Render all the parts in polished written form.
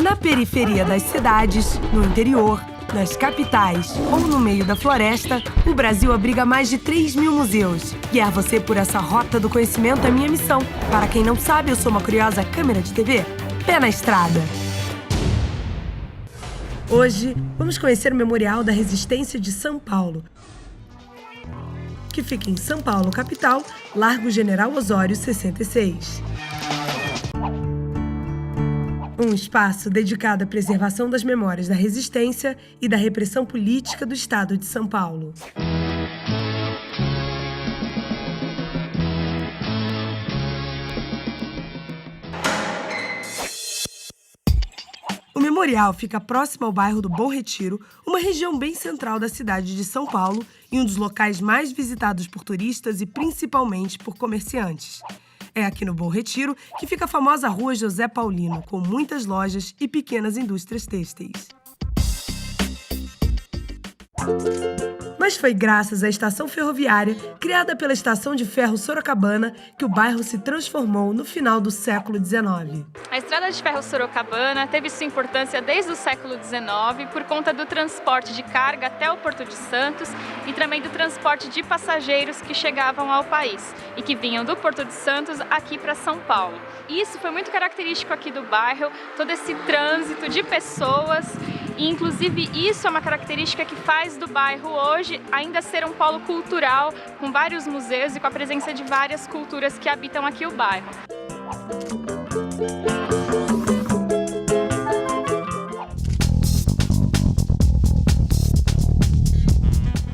Na periferia das cidades, no interior, nas capitais ou no meio da floresta, o Brasil abriga mais de 3.000 museus. Guiar você por essa rota do conhecimento é minha missão. Para quem não sabe, eu sou uma curiosa câmera de TV. Pé na estrada! Hoje, vamos conhecer o Memorial da Resistência de São Paulo, que fica em São Paulo, capital, Largo General Osório, 66. Um espaço dedicado à preservação das memórias da resistência e da repressão política do Estado de São Paulo. O memorial fica próximo ao bairro do Bom Retiro, uma região bem central da cidade de São Paulo e um dos locais mais visitados por turistas e principalmente por comerciantes. É aqui no Bom Retiro que fica a famosa Rua José Paulino, com muitas lojas e pequenas indústrias têxteis. Mas foi graças à estação ferroviária, criada pela Estação de Ferro Sorocabana, que o bairro se transformou no final do século XIX. A Estrada de Ferro Sorocabana teve sua importância desde o século XIX por conta do transporte de carga até o Porto de Santos e também do transporte de passageiros que chegavam ao país e que vinham do Porto de Santos aqui para São Paulo. E isso foi muito característico aqui do bairro, todo esse trânsito de pessoas. E, inclusive, isso é uma característica que faz do bairro hoje ainda ser um polo cultural, com vários museus e com a presença de várias culturas que habitam aqui o bairro.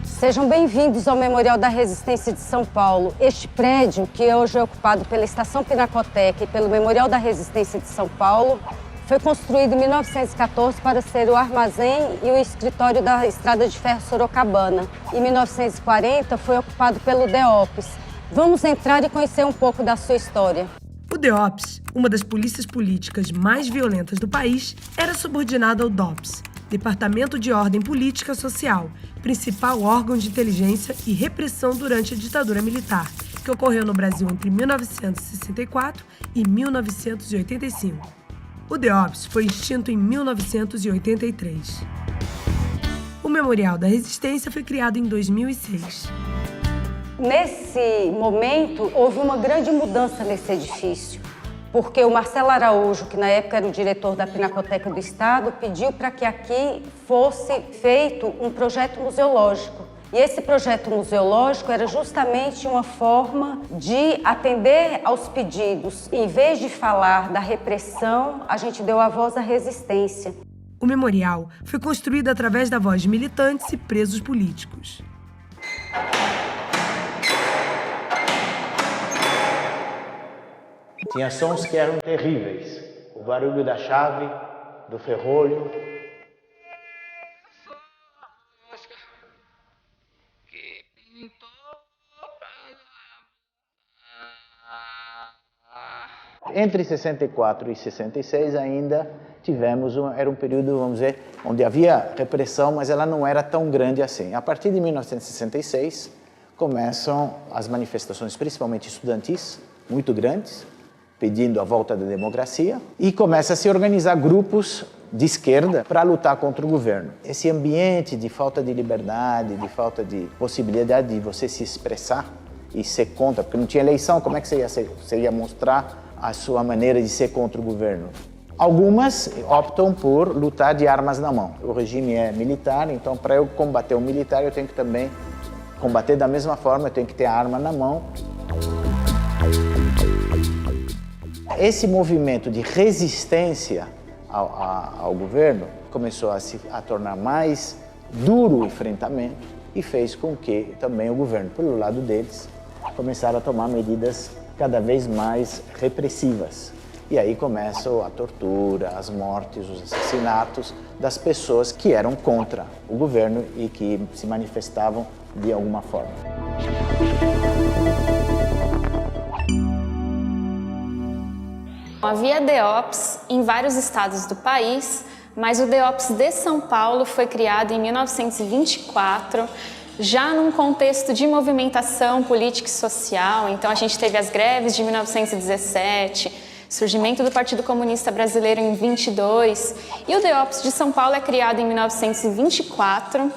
Sejam bem-vindos ao Memorial da Resistência de São Paulo. Este prédio, que hoje é ocupado pela Estação Pinacoteca e pelo Memorial da Resistência de São Paulo, foi construído em 1914 para ser o armazém e o escritório da Estrada de Ferro Sorocabana. Em 1940 foi ocupado pelo DEOPS. Vamos entrar e conhecer um pouco da sua história. O DEOPS, uma das polícias políticas mais violentas do país, era subordinado ao DOPS, Departamento de Ordem Política Social, principal órgão de inteligência e repressão durante a ditadura militar, que ocorreu no Brasil entre 1964 e 1985. O DEOPS foi extinto em 1983. O Memorial da Resistência foi criado em 2006. Nesse momento, houve uma grande mudança nesse edifício, porque o Marcelo Araújo, que na época era o diretor da Pinacoteca do Estado, pediu para que aqui fosse feito um projeto museológico. E esse projeto museológico era justamente uma forma de atender aos pedidos. Em vez de falar da repressão, a gente deu a voz à resistência. O memorial foi construído através da voz de militantes e presos políticos. Tinha sons que eram terríveis. O barulho da chave, do ferrolho. Entre 64 e 66 ainda tivemos, era um período, vamos dizer, onde havia repressão, mas ela não era tão grande assim. A partir de 1966 começam as manifestações, principalmente estudantis, muito grandes, pedindo a volta da democracia, e começa a se organizar grupos de esquerda para lutar contra o governo. Esse ambiente de falta de liberdade, de falta de possibilidade de você se expressar e ser contra, porque não tinha eleição, como é que você ia mostrar a sua maneira de ser contra o governo? Algumas optam por lutar de armas na mão. O regime é militar, então para eu combater o militar eu tenho que também combater da mesma forma, eu tenho que ter a arma na mão. Esse movimento de resistência ao governo começou a tornar mais duro o enfrentamento e fez com que também o governo, pelo lado deles, começaram a tomar medidas cada vez mais repressivas. E aí começam a tortura, as mortes, os assassinatos das pessoas que eram contra o governo e que se manifestavam de alguma forma. Havia DEOPS em vários estados do país, mas o DEOPS de São Paulo foi criado em 1924, já num contexto de movimentação política e social. Então a gente teve as greves de 1917, surgimento do Partido Comunista Brasileiro em 22, e o DEOPS de São Paulo é criado em 1924,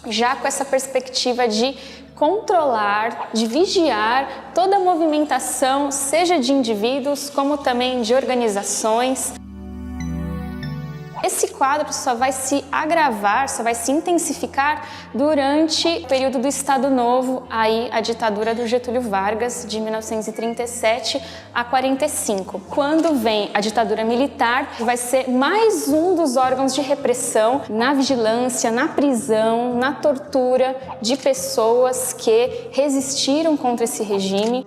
já com essa perspectiva de controlar, de vigiar toda a movimentação, seja de indivíduos como também de organizações. Esse quadro só vai se agravar, só vai se intensificar durante o período do Estado Novo, aí a ditadura do Getúlio Vargas, de 1937 a 45. Quando vem a ditadura militar, vai ser mais um dos órgãos de repressão na vigilância, na prisão, na tortura de pessoas que resistiram contra esse regime.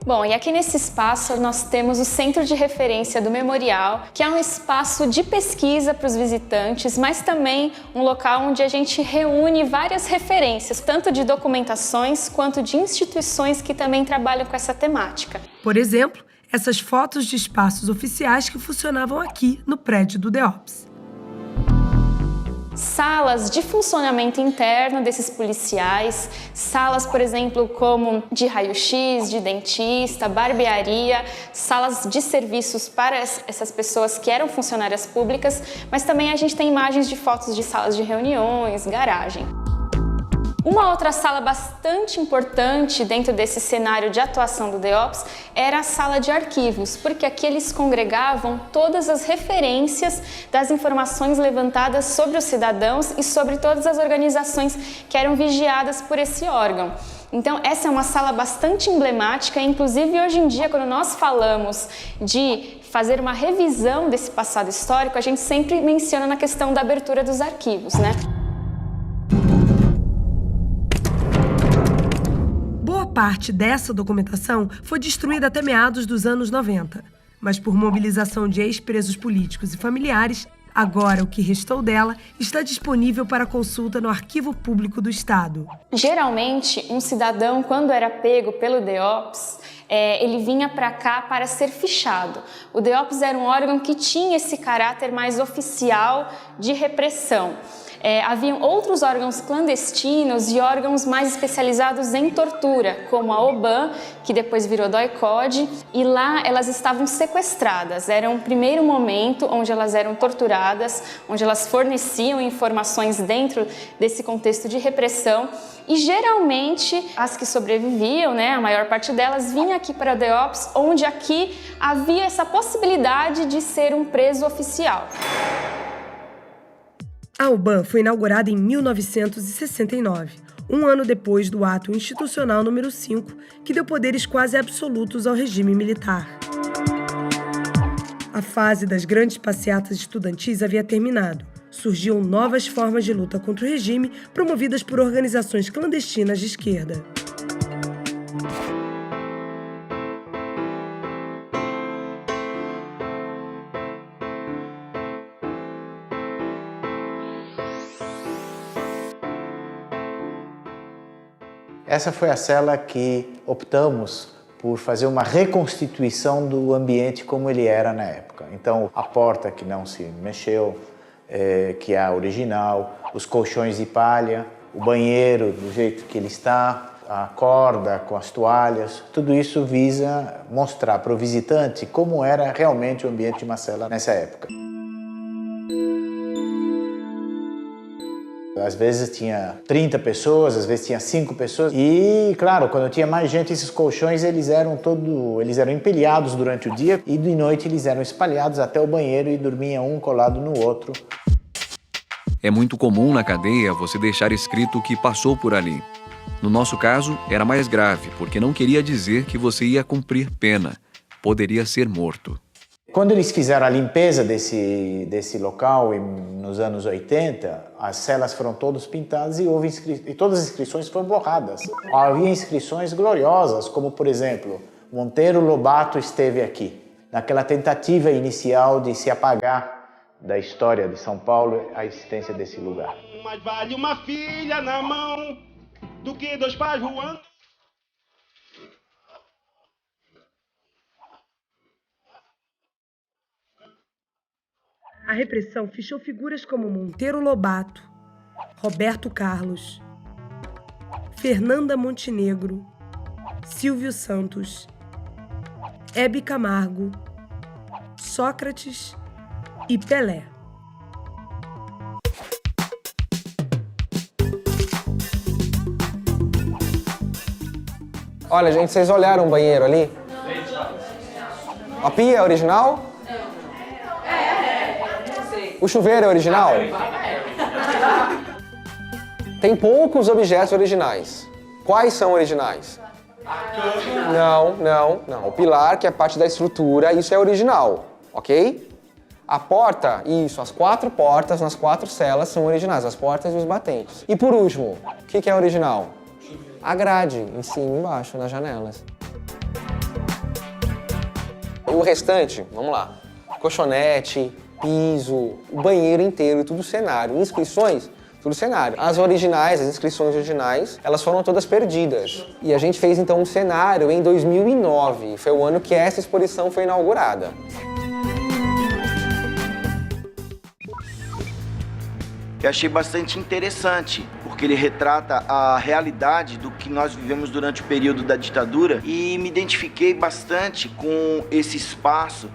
Bom, e aqui nesse espaço nós temos o Centro de Referência do Memorial, que é um espaço de pesquisa para os visitantes, mas também um local onde a gente reúne várias referências, tanto de documentações quanto de instituições que também trabalham com essa temática. Por exemplo, essas fotos de espaços oficiais que funcionavam aqui no prédio do DEOPS. Salas de funcionamento interno desses policiais, salas, por exemplo, como de raio-x, de dentista, barbearia, salas de serviços para essas pessoas que eram funcionárias públicas, mas também a gente tem imagens de fotos de salas de reuniões, garagem. Uma outra sala bastante importante dentro desse cenário de atuação do DEOPS era a sala de arquivos, porque aqui eles congregavam todas as referências das informações levantadas sobre os cidadãos e sobre todas as organizações que eram vigiadas por esse órgão. Então, essa é uma sala bastante emblemática, inclusive hoje em dia, quando nós falamos de fazer uma revisão desse passado histórico, a gente sempre menciona na questão da abertura dos arquivos, né? Boa parte dessa documentação foi destruída até meados dos anos 90, mas por mobilização de ex-presos políticos e familiares, agora o que restou dela está disponível para consulta no Arquivo Público do Estado. Geralmente, um cidadão, quando era pego pelo DEOPS, ele vinha para cá para ser fichado. O DEOPS era um órgão que tinha esse caráter mais oficial de repressão. Haviam outros órgãos clandestinos e órgãos mais especializados em tortura, como a OBAN, que depois virou DOI-CODE, e lá elas estavam sequestradas. Era um primeiro momento onde elas eram torturadas, onde elas forneciam informações dentro desse contexto de repressão, e geralmente as que sobreviviam, né, a maior parte delas, vinha aqui para a DEOPS, onde aqui havia essa possibilidade de ser um preso oficial. A UBAN foi inaugurada em 1969, um ano depois do Ato Institucional número 5, que deu poderes quase absolutos ao regime militar. A fase das grandes passeatas estudantis havia terminado. Surgiam novas formas de luta contra o regime, promovidas por organizações clandestinas de esquerda. Essa foi a cela que optamos por fazer uma reconstituição do ambiente como ele era na época. Então, a porta que não se mexeu, que é a original, os colchões de palha, o banheiro do jeito que ele está, a corda com as toalhas, tudo isso visa mostrar para o visitante como era realmente o ambiente de uma cela nessa época. Às vezes tinha 30 pessoas, às vezes tinha 5 pessoas. E, claro, quando tinha mais gente, esses colchões eles eram empilhados durante o dia e de noite eles eram espalhados até o banheiro e dormiam um colado no outro. É muito comum na cadeia você deixar escrito que passou por ali. No nosso caso, era mais grave, porque não queria dizer que você ia cumprir pena. Poderia ser morto. Quando eles fizeram a limpeza desse local nos anos 80, as celas foram todas pintadas e todas as inscrições foram borradas. Havia inscrições gloriosas, como por exemplo, Monteiro Lobato esteve aqui. Naquela tentativa inicial de se apagar da história de São Paulo a existência desse lugar. Mais vale uma filha na mão do que 2 pais voando. A repressão fichou figuras como Monteiro Lobato, Roberto Carlos, Fernanda Montenegro, Silvio Santos, Hebe Camargo, Sócrates e Pelé. Olha, gente, vocês olharam o banheiro ali? A pia é original? O chuveiro é original? Tem poucos objetos originais. Quais são originais? Não. O pilar, que é parte da estrutura, isso é original, ok? A porta, isso, as 4 portas nas 4 celas são originais, as portas e os batentes. E por último, o que é original? A grade, em cima e embaixo, nas janelas. O restante, vamos lá, colchonete, piso, o banheiro inteiro, tudo cenário. Inscrições, tudo cenário. As originais, as inscrições originais, elas foram todas perdidas. E a gente fez então um cenário em 2009, foi o ano que essa exposição foi inaugurada. Eu achei bastante interessante, porque ele retrata a realidade do que nós vivemos durante o período da ditadura e me identifiquei bastante com esse espaço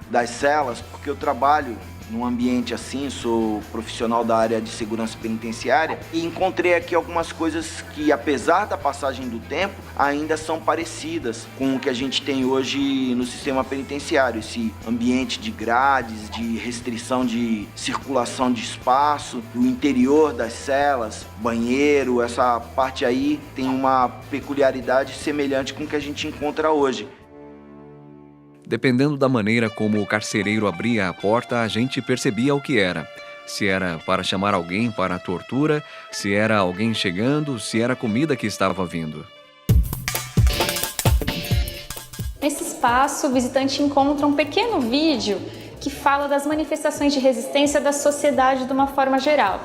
das celas, porque eu trabalho num ambiente assim, sou profissional da área de segurança penitenciária e encontrei aqui algumas coisas que, apesar da passagem do tempo, ainda são parecidas com o que a gente tem hoje no sistema penitenciário, esse ambiente de grades, de restrição de circulação de espaço, o interior das celas, banheiro, essa parte aí tem uma peculiaridade semelhante com o que a gente encontra hoje. Dependendo da maneira como o carcereiro abria a porta, a gente percebia o que era. Se era para chamar alguém para a tortura, se era alguém chegando, se era comida que estava vindo. Nesse espaço, o visitante encontra um pequeno vídeo que fala das manifestações de resistência da sociedade de uma forma geral.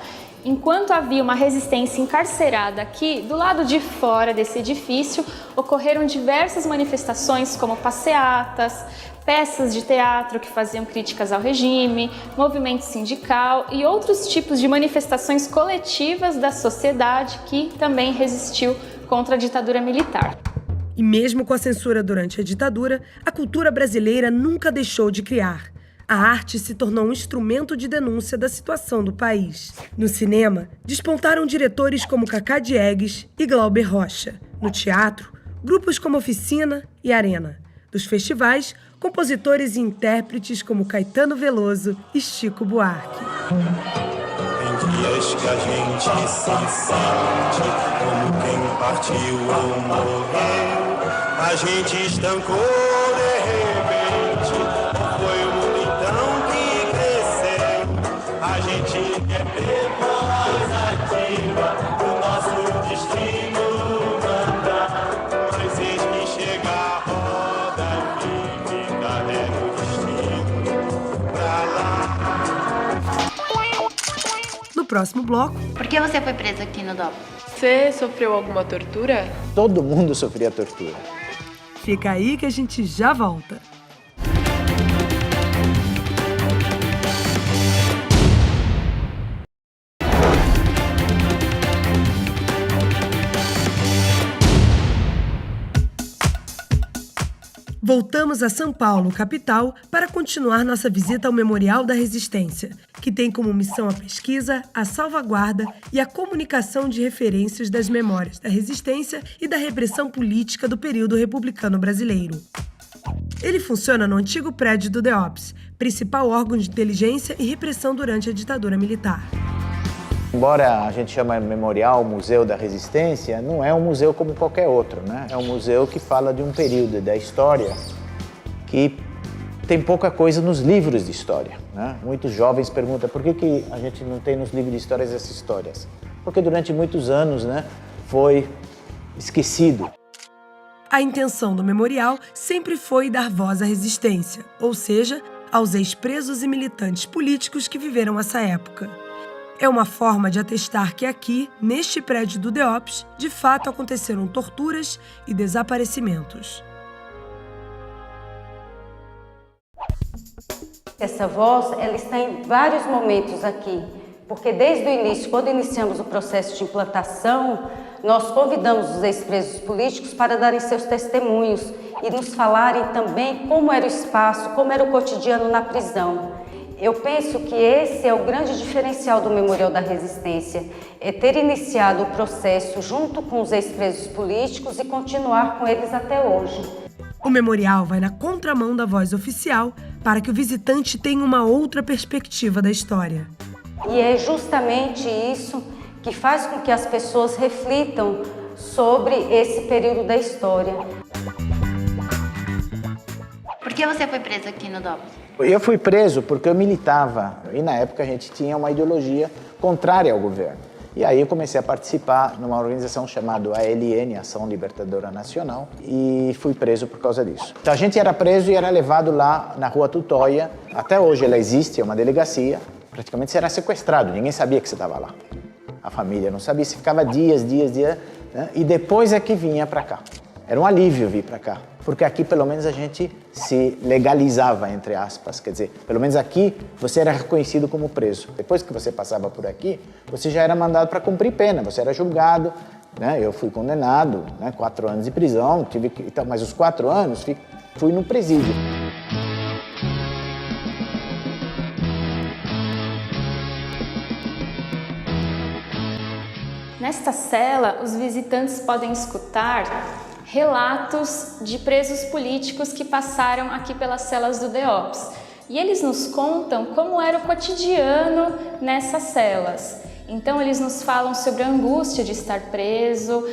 Enquanto havia uma resistência encarcerada aqui, do lado de fora desse edifício, ocorreram diversas manifestações como passeatas, peças de teatro que faziam críticas ao regime, movimento sindical e outros tipos de manifestações coletivas da sociedade que também resistiu contra a ditadura militar. E mesmo com a censura durante a ditadura, a cultura brasileira nunca deixou de criar. A arte se tornou um instrumento de denúncia da situação do país. No cinema, despontaram diretores como Cacá Diegues e Glauber Rocha. No teatro, grupos como Oficina e Arena. Dos festivais, compositores e intérpretes como Caetano Veloso e Chico Buarque. Tem dias que a gente se sente como quem partiu ou morreu. A gente estancou de repente, foi o mundo então que cresceu. A gente quer ter voz ativa, o nosso destino mandar. Mas eis que chega a roda e fica leva o destino pra lá. No próximo bloco... Por que você foi preso aqui no DOPS? Você sofreu alguma tortura? Todo mundo sofria tortura. Fica aí que a gente já volta. Voltamos a São Paulo, capital, para continuar nossa visita ao Memorial da Resistência, que tem como missão a pesquisa, a salvaguarda e a comunicação de referências das memórias da resistência e da repressão política do período republicano brasileiro. Ele funciona no antigo prédio do DEOPS, principal órgão de inteligência e repressão durante a ditadura militar. Embora a gente chame Memorial Museu da Resistência, não é um museu como qualquer outro, né? É um museu que fala de um período da história que tem pouca coisa nos livros de história, né? Muitos jovens perguntam por que a gente não tem nos livros de histórias essas histórias? Porque durante muitos anos, né, foi esquecido. A intenção do memorial sempre foi dar voz à resistência, ou seja, aos ex-presos e militantes políticos que viveram essa época. É uma forma de atestar que aqui, neste prédio do DEOPS, de fato aconteceram torturas e desaparecimentos. Essa voz, ela está em vários momentos aqui, porque desde o início, quando iniciamos o processo de implantação, nós convidamos os ex-presos políticos para darem seus testemunhos e nos falarem também como era o espaço, como era o cotidiano na prisão. Eu penso que esse é o grande diferencial do Memorial da Resistência, é ter iniciado o processo junto com os ex-presos políticos e continuar com eles até hoje. O memorial vai na contramão da voz oficial para que o visitante tenha uma outra perspectiva da história. E é justamente isso que faz com que as pessoas reflitam sobre esse período da história. Por que você foi preso aqui no DOPS? Eu fui preso porque eu militava e na época a gente tinha uma ideologia contrária ao governo. E aí eu comecei a participar numa organização chamada ALN, Ação Libertadora Nacional, e fui preso por causa disso. Então a gente era preso e era levado lá na Rua Tutóia. Até hoje ela existe, é uma delegacia. Praticamente você era sequestrado, ninguém sabia que você estava lá. A família não sabia, você ficava dias, né? E depois é que vinha para cá. Era um alívio vir para cá, porque aqui pelo menos a gente se legalizava, entre aspas, quer dizer, pelo menos aqui você era reconhecido como preso. Depois que você passava por aqui, você já era mandado para cumprir pena, você era julgado, né? Eu fui condenado, né? 4 anos de prisão, então, mas os 4 anos fui no presídio. Nesta cela, os visitantes podem escutar relatos de presos políticos que passaram aqui pelas celas do DEOPS. E eles nos contam como era o cotidiano nessas celas. Então eles nos falam sobre a angústia de estar preso,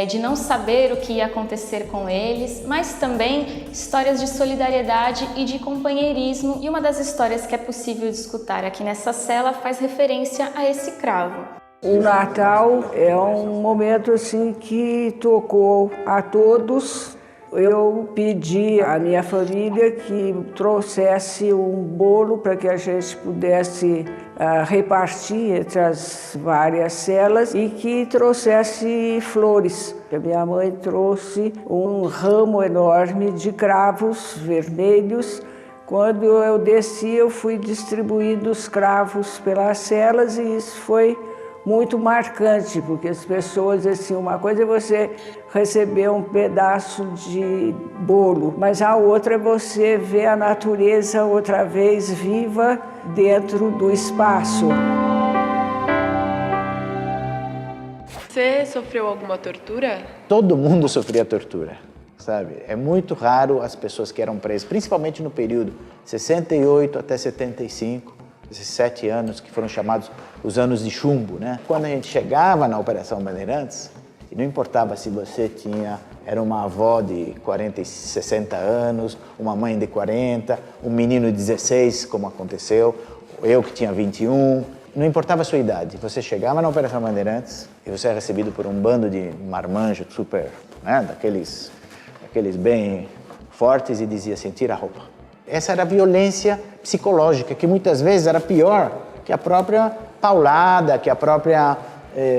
de não saber o que ia acontecer com eles, mas também histórias de solidariedade e de companheirismo. E uma das histórias que é possível de escutar aqui nessa cela faz referência a esse cravo. O Natal é um momento assim que tocou a todos. Eu pedi à minha família que trouxesse um bolo para que a gente pudesse repartir entre as várias celas e que trouxesse flores. A minha mãe trouxe um ramo enorme de cravos vermelhos. Quando eu desci, eu fui distribuindo os cravos pelas celas e isso foi muito marcante, porque as pessoas, assim, uma coisa é você receber um pedaço de bolo, mas a outra é você ver a natureza outra vez viva dentro do espaço. Você sofreu alguma tortura? Todo mundo sofria tortura, sabe? É muito raro as pessoas que eram presas, principalmente no período 68 até 75, esses 7 anos que foram chamados os anos de chumbo, né? Quando a gente chegava na Operação Bandeirantes, e não importava se você era uma avó de 40 e 60 anos, uma mãe de 40, um menino de 16, como aconteceu, eu que tinha 21, não importava a sua idade. Você chegava na Operação Bandeirantes e você era recebido por um bando de marmanjos super, né? daqueles bem fortes e dizia assim, tira a roupa. Essa era a violência psicológica, que muitas vezes era pior que a própria paulada, que a própria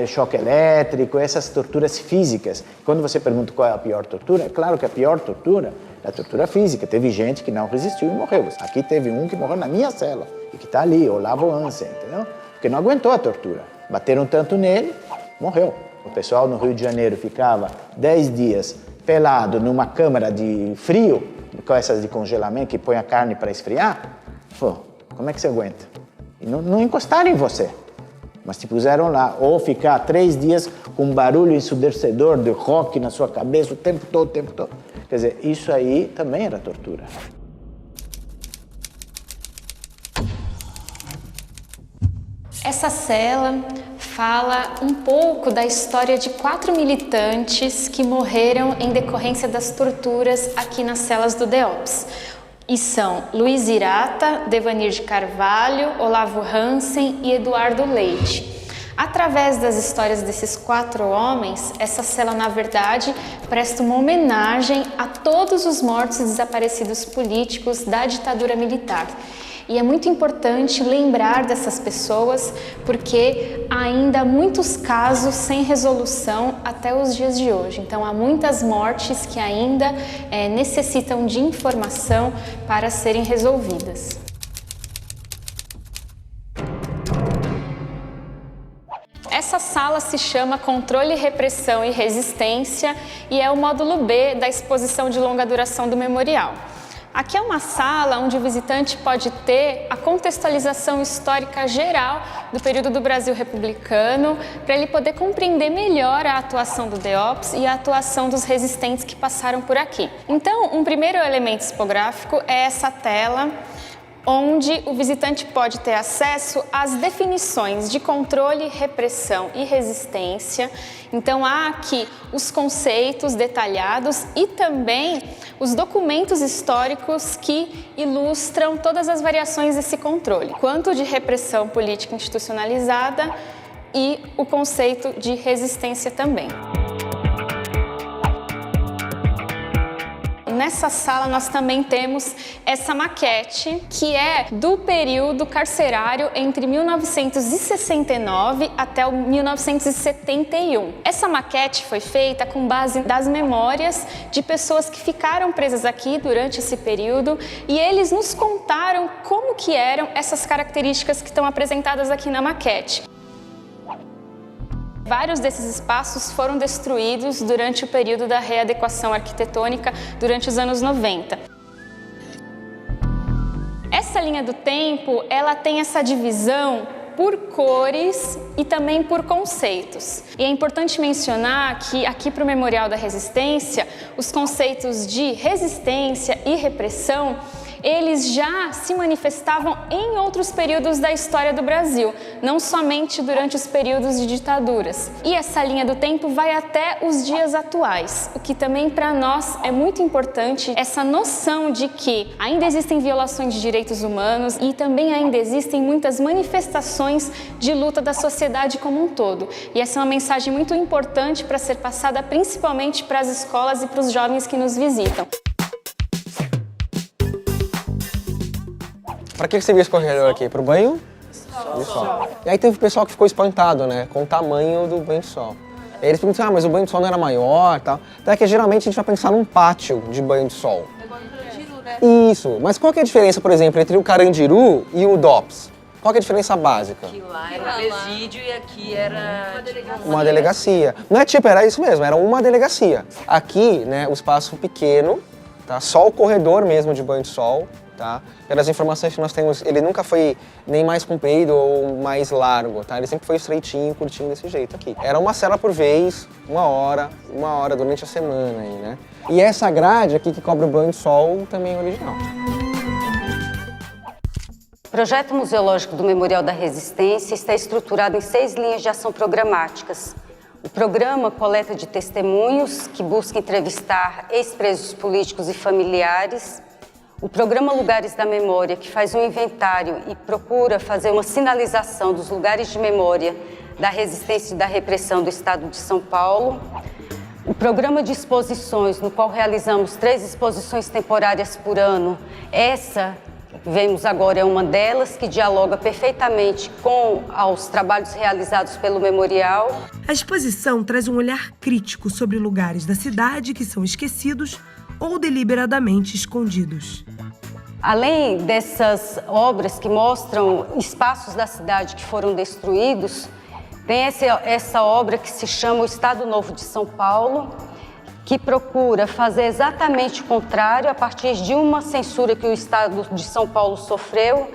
choque elétrico, essas torturas físicas. Quando você pergunta qual é a pior tortura, é claro que a pior tortura é a tortura física. Teve gente que não resistiu e morreu. Aqui teve um que morreu na minha cela e que está ali, Olavo Hansen, entendeu? Porque não aguentou a tortura. Bateram tanto nele, morreu. O pessoal no Rio de Janeiro ficava 10 dias pelado numa câmara de frio, com essas de congelamento que põe a carne para esfriar, pô, como é que você aguenta? E não encostaram em você, mas te puseram lá. Ou ficar 3 dias com um barulho ensurdecedor de rock na sua cabeça o tempo todo. Quer dizer, isso aí também era tortura. Essa cela fala um pouco da história de 4 militantes que morreram em decorrência das torturas aqui nas celas do DEOPS. E são Luiz Irata, Devanir de Carvalho, Olavo Hansen e Eduardo Leite. Através das histórias desses 4 homens, essa cela, na verdade, presta uma homenagem a todos os mortos e desaparecidos políticos da ditadura militar. E é muito importante lembrar dessas pessoas, porque há ainda muitos casos sem resolução até os dias de hoje. Então, há muitas mortes que ainda necessitam de informação para serem resolvidas. Essa sala sala se chama Controle, Repressão e Resistência e é o módulo B da exposição de longa duração do memorial. Aqui é uma sala onde o visitante pode ter a contextualização histórica geral do período do Brasil republicano, para ele poder compreender melhor a atuação do DEOPS e a atuação dos resistentes que passaram por aqui. Então, um primeiro elemento expográfico é essa tela, onde o visitante pode ter acesso às definições de controle, repressão e resistência. Então, há aqui os conceitos detalhados e também os documentos históricos que ilustram todas as variações desse controle, quanto de repressão política institucionalizada e o conceito de resistência também. Nessa sala nós também temos essa maquete, que é do período carcerário entre 1969 até 1971. Essa maquete foi feita com base das memórias de pessoas que ficaram presas aqui durante esse período e eles nos contaram como que eram essas características que estão apresentadas aqui na maquete. Vários desses espaços foram destruídos durante o período da readequação arquitetônica durante os anos 90. Essa linha do tempo, ela tem essa divisão por cores e também por conceitos. E é importante mencionar que aqui para o Memorial da Resistência, os conceitos de resistência e repressão, eles já se manifestavam em outros períodos da história do Brasil, não somente durante os períodos de ditaduras. E essa linha do tempo vai até os dias atuais, o que também para nós é muito importante, essa noção de que ainda existem violações de direitos humanos e também ainda existem muitas manifestações de luta da sociedade como um todo. E essa é uma mensagem muito importante para ser passada principalmente para as escolas e para os jovens que nos visitam. Pra que você viu esse corredor aqui? Pro banho? De sol. E aí teve o pessoal que ficou espantado, né? Com o tamanho do banho de sol. E aí eles perguntam, mas o banho de sol não era maior e tal. Então é que geralmente a gente vai pensar num pátio de banho de sol. Isso. Mas qual que é a diferença, por exemplo, entre o Carandiru e o DOPS? Qual que é a diferença básica? Que lá era um presídio e aqui era uma delegacia. Não é tipo, era isso mesmo, era uma delegacia. Aqui, né, o espaço pequeno, tá? Só o corredor mesmo de banho de sol. Tá? Pelas informações que nós temos, ele nunca foi nem mais comprido ou mais largo, tá? Ele sempre foi estreitinho, curtinho desse jeito aqui. Era uma cela por vez, uma hora durante a semana aí, né? E essa grade aqui que cobre o banho de sol também é original. O projeto museológico do Memorial da Resistência está estruturado em 6 linhas de ação programáticas. O programa Coleta de Testemunhos, que busca entrevistar ex-presos políticos e familiares. O programa Lugares da Memória, que faz um inventário e procura fazer uma sinalização dos lugares de memória da resistência e da repressão do Estado de São Paulo. O programa de exposições, no qual realizamos 3 exposições temporárias por ano. Essa, vemos agora, é uma delas, que dialoga perfeitamente com os trabalhos realizados pelo Memorial. A exposição traz um olhar crítico sobre lugares da cidade que são esquecidos ou deliberadamente escondidos. Além dessas obras que mostram espaços da cidade que foram destruídos, tem essa obra que se chama O Estado Novo de São Paulo, que procura fazer exatamente o contrário a partir de uma censura que o Estado de São Paulo sofreu.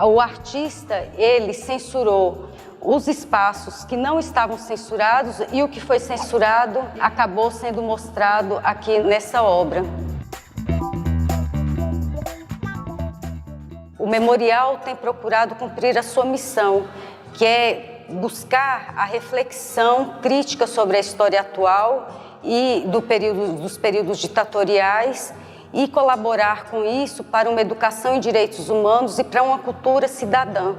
O artista, ele censurou os espaços que não estavam censurados e o que foi censurado acabou sendo mostrado aqui nessa obra. O Memorial tem procurado cumprir a sua missão, que é buscar a reflexão crítica sobre a história atual e dos períodos ditatoriais e colaborar com isso para uma educação em direitos humanos e para uma cultura cidadã.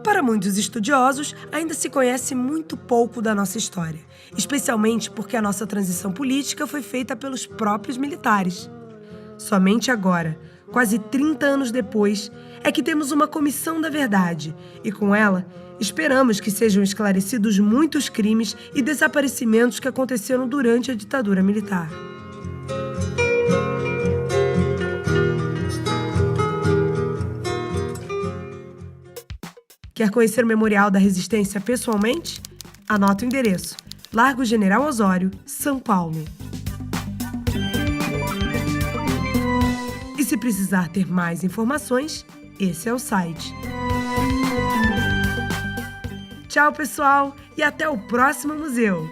Para muitos estudiosos, ainda se conhece muito pouco da nossa história, especialmente porque a nossa transição política foi feita pelos próprios militares. Somente agora, quase 30 anos depois, é que temos uma comissão da verdade e, com ela, esperamos que sejam esclarecidos muitos crimes e desaparecimentos que aconteceram durante a ditadura militar. Quer conhecer o Memorial da Resistência pessoalmente? Anota o endereço: Largo General Osório, São Paulo. E se precisar ter mais informações, esse é o site. Tchau, pessoal, e até o próximo museu!